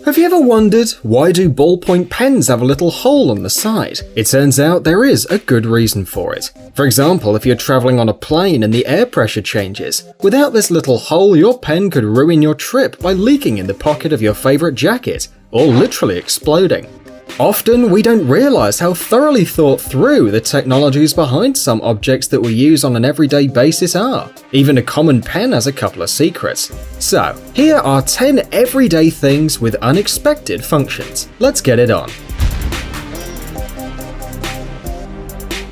Have you ever wondered, why do ballpoint pens have a little hole on the side? It turns out there is a good reason for it. For example, if you're traveling on a plane and the air pressure changes, without this little hole, your pen could ruin your trip by leaking in the pocket of your favorite jacket, or literally exploding. Often, we don't realize how thoroughly thought through the technologies behind some objects that we use on an everyday basis are. Even a common pen has a couple of secrets. So, here are 10 everyday things with unexpected functions. Let's get it on.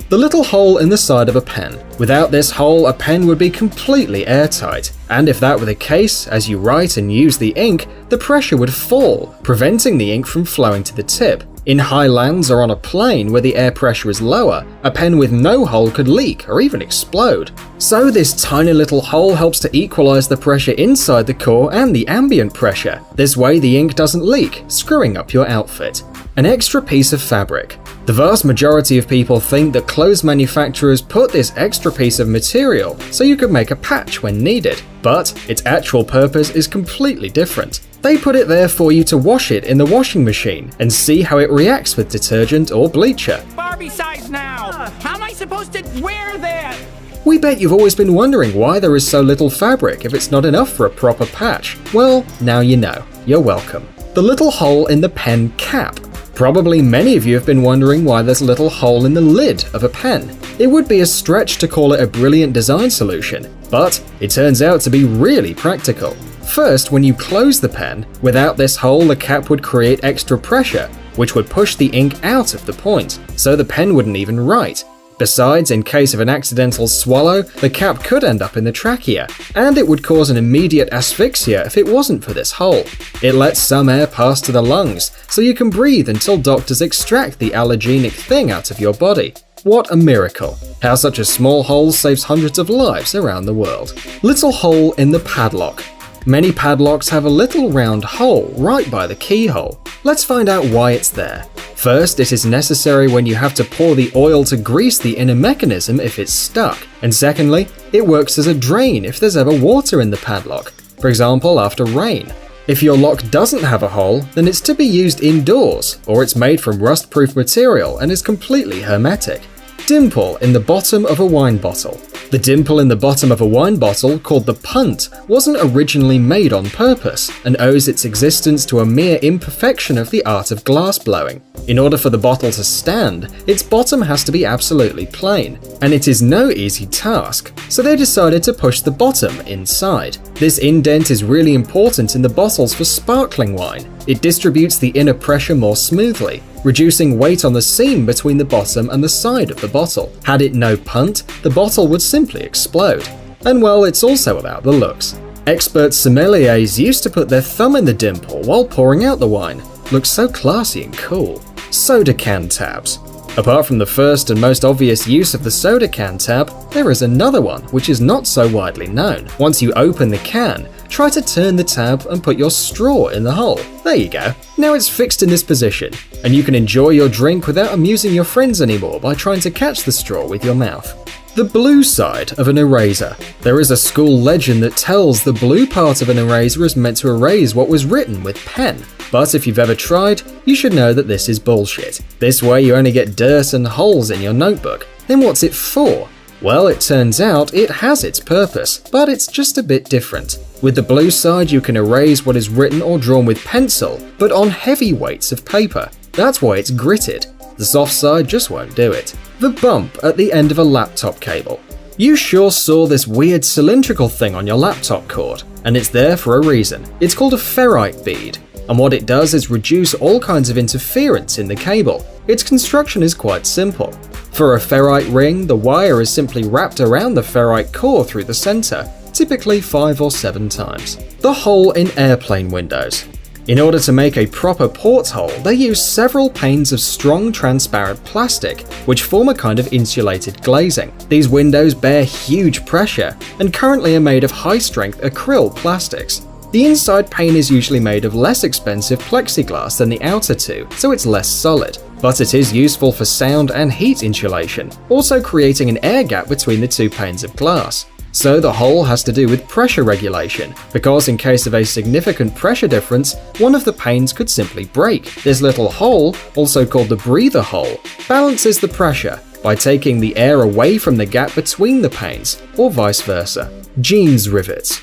The little hole in the side of a pen. Without this hole, a pen would be completely airtight, and if that were the case, as you write and use the ink, the pressure would fall, preventing the ink from flowing to the tip. In highlands or on a plane where the air pressure is lower, a pen with no hole could leak or even explode. So this tiny little hole helps to equalize the pressure inside the core and the ambient pressure. This way the ink doesn't leak, screwing up your outfit. An extra piece of fabric. The vast majority of people think that clothes manufacturers put this extra piece of material so you could make a patch when needed, but its actual purpose is completely different. They put it there for you to wash it in the washing machine and see how it reacts with detergent or bleacher. Barbie size now! How am I supposed to wear that? We bet you've always been wondering why there is so little fabric if it's not enough for a proper patch. Well, now you know. You're welcome. The little hole in the pen cap. Probably many of you have been wondering why there's a little hole in the lid of a pen. It would be a stretch to call it a brilliant design solution, but it turns out to be really practical. First, when you close the pen, without this hole the cap would create extra pressure, which would push the ink out of the point, so the pen wouldn't even write. Besides, in case of an accidental swallow, the cap could end up in the trachea, and it would cause an immediate asphyxia if it wasn't for this hole. It lets some air pass to the lungs, so you can breathe until doctors extract the allergenic thing out of your body. What a miracle. How such a small hole saves hundreds of lives around the world. Little hole in the padlock. Many padlocks have a little round hole right by the keyhole. Let's find out why it's there. First, it is necessary when you have to pour the oil to grease the inner mechanism if it's stuck. And secondly, it works as a drain if there's ever water in the padlock, for example after rain. If your lock doesn't have a hole, then it's to be used indoors, or it's made from rust-proof material and is completely hermetic. Dimple in the bottom of a wine bottle. The dimple in the bottom of a wine bottle, called the punt, wasn't originally made on purpose and owes its existence to a mere imperfection of the art of glass blowing. In order for the bottle to stand, its bottom has to be absolutely plain, and it is no easy task, so they decided to push the bottom inside. This indent is really important in the bottles for sparkling wine. It distributes the inner pressure more smoothly, reducing weight on the seam between the bottom and the side of the bottle. Had it no punt, the bottle would simply explode. And well, it's also about the looks. Expert sommeliers used to put their thumb in the dimple while pouring out the wine. Looks so classy and cool. Soda can tabs. Apart from the first and most obvious use of the soda can tab, there is another one which is not so widely known. Once you open the can, try to turn the tab and put your straw in the hole. There you go. Now it's fixed in this position, and you can enjoy your drink without amusing your friends anymore by trying to catch the straw with your mouth. The blue side of an eraser. There is a school legend that tells the blue part of an eraser is meant to erase what was written with pen. But if you've ever tried, you should know that this is bullshit. This way you only get dirt and holes in your notebook. Then what's it for? Well, it turns out it has its purpose, but it's just a bit different. With the blue side, you can erase what is written or drawn with pencil, but on heavy weights of paper. That's why it's gritted. The soft side just won't do it. The bump at the end of a laptop cable. You sure saw this weird cylindrical thing on your laptop cord, and it's there for a reason. It's called a ferrite bead, and what it does is reduce all kinds of interference in the cable. Its construction is quite simple. For a ferrite ring, the wire is simply wrapped around the ferrite core through the center, typically 5 or 7 times. The hole in airplane windows. In order to make a proper porthole, they use several panes of strong transparent plastic, which form a kind of insulated glazing. These windows bear huge pressure and currently are made of high-strength acrylic plastics. The inside pane is usually made of less expensive plexiglass than the outer two, so it's less solid. But it is useful for sound and heat insulation, also creating an air gap between the two panes of glass. So the hole has to do with pressure regulation, because in case of a significant pressure difference, one of the panes could simply break. This little hole, also called the breather hole, balances the pressure by taking the air away from the gap between the panes, or vice versa. Jeans rivets.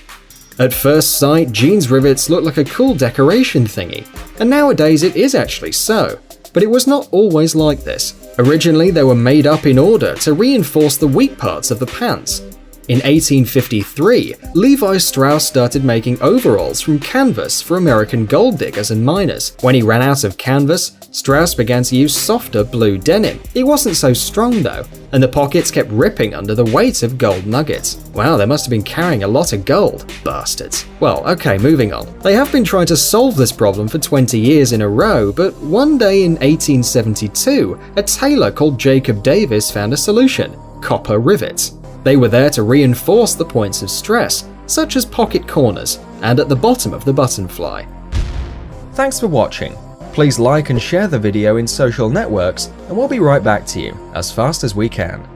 At first sight, jeans rivets look like a cool decoration thingy, and nowadays it is actually so. But it was not always like this. Originally, they were made up in order to reinforce the weak parts of the pants. In 1853, Levi Strauss started making overalls from canvas for American gold diggers and miners. When he ran out of canvas, Strauss began to use softer blue denim. It wasn't so strong though, and the pockets kept ripping under the weight of gold nuggets. Wow, they must have been carrying a lot of gold, bastards. Well, okay, moving on. They have been trying to solve this problem for 20 years in a row, but one day in 1872, a tailor called Jacob Davis found a solution: copper rivets. They were there to reinforce the points of stress, such as pocket corners and at the bottom of the button fly. Thanks for watching. Please like and share the video in social networks, and we'll be right back to you as fast as we can.